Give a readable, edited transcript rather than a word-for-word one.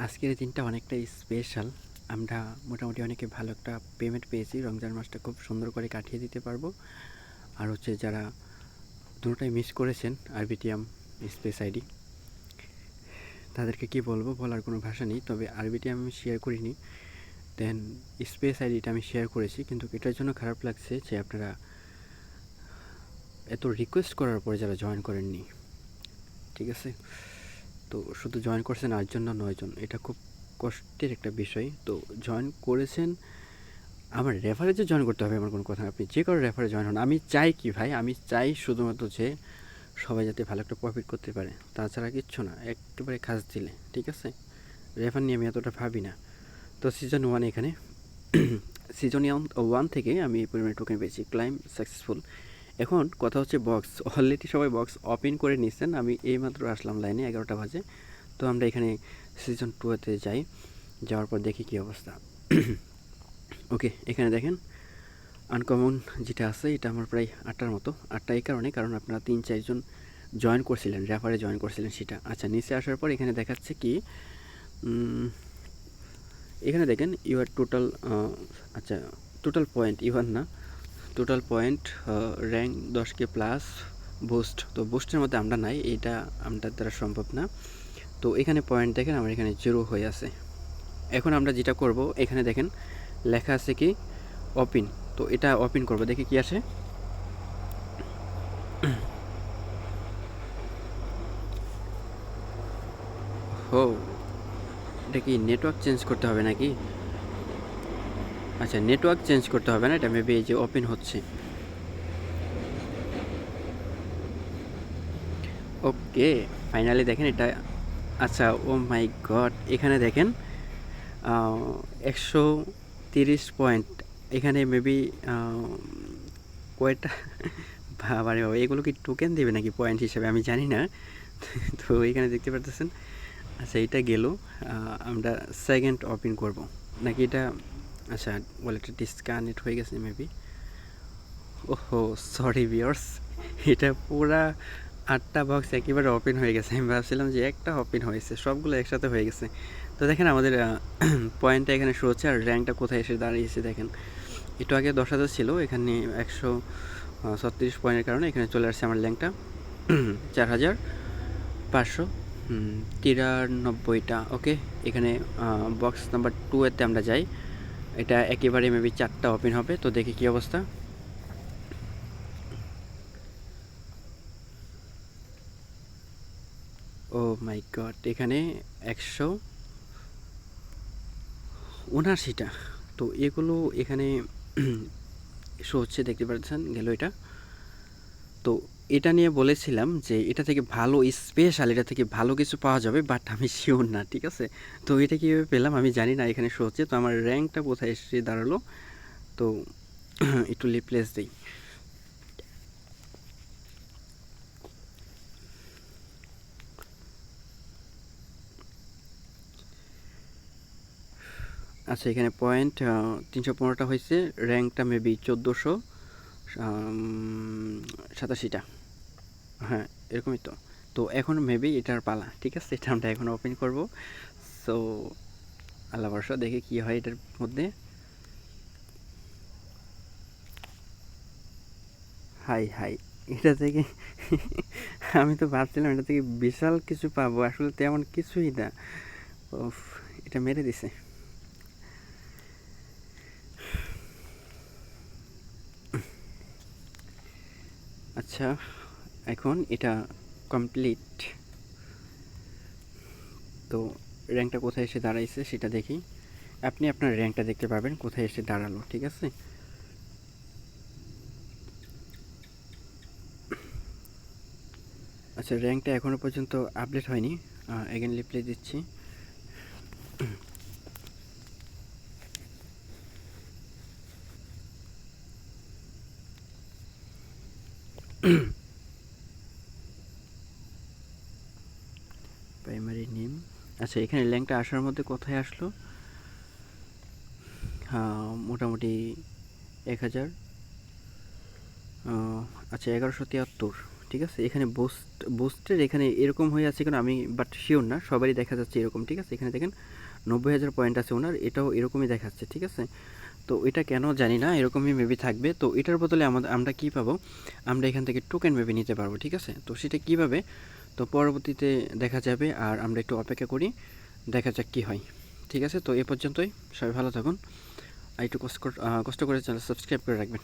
আজকের এই দিনটা অনেকটাই স্পেশাল। আমরা মোটামুটি অনেকে ভালো একটা পেমেন্ট পেয়েছি। রমজান মাসটা খুব সুন্দর করে কাটিয়ে দিতে পারবো। আর হচ্ছে যারা দুটোটাই মিস করেছেন, আরবিটিএম স্পেস আইডি, তাদেরকে কি বলবো, বলার কোনো ভাষা নেই। তবে আরবিটিএম আমি শেয়ার করিনি, দেন স্পেস আইডিটা আমি শেয়ার করেছি। কিন্তু এটার জন্য খারাপ লাগছে যে আপনারা এত রিকোয়েস্ট করার পরে যারা জয়েন করেননি, ঠিক আছে? তো শুধু জয়েন করছেন ৮ জন না ৯ জন, এটা খুব কষ্টের একটা বিষয়। তো জয়েন করেছেন, আমার রেফারেজে জয়েন করতে হবে এমন কোনো কথা না। আপনি যে কারো রেফারে জয়েন হন। আমি চাই কি ভাই, আমি চাই শুধুমাত্র যে সবাই যাতে ভালো একটা প্রফিট করতে পারে, তাছাড়া কিচ্ছু না। একেবারে খাস দিলে, ঠিক আছে? রেফার নিয়ে আমি এতটা ভাবি না। তো সিজন 1 এখানে সিজন 1 থেকে আমি এই পরিমাণে টোকেন পেয়েছি। Claim successful. এখন কথা হচ্ছে বক্স অলরেডি সবাই বক্স ওপেন করে নিচ্ছেন। আমি এইমাত্র আসলাম লাইনে, 11টা বাজে। তো আমরা এখানে সিজন 2-তে যাই। যাওয়ার পর দেখি কী অবস্থা। ওকে, এখানে দেখেন আনকমন যেটা আছে, এটা আমার প্রায় 8টার মতো। 8টা এই কারণ আপনারা 3-4 জন জয়েন করছিলেন, রেফারে জয়েন করছিলেন সেটা। আচ্ছা, নিচে আসার পর এখানে দেখাচ্ছে কি, এখানে দেখেন ইউর টোটাল, আচ্ছা টোটাল পয়েন্ট ইভান না, total point, rank 10K plus, boost. তো বুস্টের মধ্যে আমরা নাই, এটা আমাদের দ্বারা সম্ভব না। তো এখানে পয়েন্ট দেখেন আমার এখানে 0 হয়ে আছে। এখন আমরা যেটা করব, এখানে দেখেন লেখা আছে কি ওপেন। তো এটা ওপেন করব, দেখি কি আসে। হো, এটা কি নেটওয়ার্ক চেঞ্জ করতে হবে নাকি? আচ্ছা, নেটওয়ার্ক চেঞ্জ করতে হবে না, এটা মেবি এই যে ওপেন হচ্ছে। ওকে, ফাইনালি দেখেন এটা। আচ্ছা, ও মাই গড, এখানে দেখেন 130 পয়েন্ট। এখানে মেবি কয়টা বাবারে বাবা, এগুলো কি টোকেন দেবে নাকি পয়েন্ট হিসাবে, আমি জানি না। তো এখানে দেখতে পারতেছেন। আচ্ছা, এটা গেল। আমরা সেকেন্ড ওপেন করব নাকি এটা? আচ্ছা, ওয়ালেটটা ডিসকানেক্ট হয়ে গেছে মেবি। ওহো, সরি ভিউয়ার্স, এটা পুরা 8টা বক্স একেবারে ওপেন হয়ে গেছে। আমি ভাবছিলাম যে একটা ওপেন হয়েছে, সবগুলো একসাথে হয়ে গেছে। তো দেখেন আমাদের পয়েন্টটা এখানে শো হচ্ছে, আর র্যাঙ্কটা কোথায় এসে দাঁড়িয়েছে দেখেন। একটু আগে 10,000 ছিল, এখানে 136 পয়েন্টের কারণে এখানে চলে আসছে আমার র্যাঙ্কটা 4,593টা। ওকে, এখানে বক্স নাম্বার 2-এতে আমরা যাই। এটা একেবারে মেবি 4টা ওপেন হবে। তো দেখি কী অবস্থা। ও মাই গড, এখানে 179টা। তো এগুলো এখানে শো হচ্ছে, দেখতে পাচ্ছেন গেল এটা। তো এটা নিয়ে বলেছিলাম যে এটা থেকে ভালো স্পেশাল, এটা থেকে ভালো কিছু পাওয়া যাবে, বাট আমি শিওর না, ঠিক আছে? তো এটা কীভাবে পেলাম আমি জানি না, এখানে শো হচ্ছে। তো আমার র্যাঙ্কটা কোথায় এসে দাঁড়ালো, তো একটু রিপ্লেস দিই। আচ্ছা, এখানে পয়েন্ট 315টা হয়েছে, র্যাঙ্কটা মেবি 1487টা। হ্যাঁ, এরকমই তো। তো এখন মেবি এটার পালা, ঠিক আছে? এটা আমরা এখন ওপেন করব। সো আল্লাহ ভরসা, দেখে কি হয় এটার মধ্যে। হাই হাই, এটা থেকে আমি তো ভাবছিলাম এটা থেকে বিশাল কিছু পাবো, আসলে তেমন কিছুই না। উফ, এটা মেরে দিছে। আচ্ছা, এখন এটা কমপ্লিট। তো র্যাঙ্কটা কোথায় এসে দাঁড়াইছে সেটা দেখি। আপনি আপনার র্যাঙ্কটা দেখতে পাবেন কোথায় এসে দাঁড়ালো, ঠিক আছে? আচ্ছা, র্যাঙ্কটা এখনও পর্যন্ত আপডেট হয়নি। এগেন রিপ্লে দিচ্ছি। Primary name. আচ্ছা, এখানে র্যাঙ্কটা আসার মধ্যে কোথায় আসলো? মোটামুটি 1000। আচ্ছা, 1173, ঠিক আছে? এখানে বুস্টের এখানে এরকম হয়ে আছে কেন আমি বাট শিওর না, সবারই দেখা যাচ্ছে এরকম। ঠিক আছে? এখানে দেখেন 90,000 পয়েন্ট আছে ওনার, এটাও এরকমই দেখাচ্ছে। ঠিক আছে? তো এটা কেন জানি না, এরকমই মেবি থাকবে। তো এটার বদলে আমরা কী পাবো, আমরা এখান থেকে টোকেন মেবি নিতে পারবো। ঠিক আছে? তো সেটা কীভাবে, তো পরবর্তীতে দেখা যাবে। আর আমরা একটু অপেক্ষা করি, দেখা যাক কী হয়। ঠিক আছে? তো এ পর্যন্তই, সবাই ভালো থাকুন। আর একটু কষ্ট করে চ্যানেল সাবস্ক্রাইব করে রাখবেন।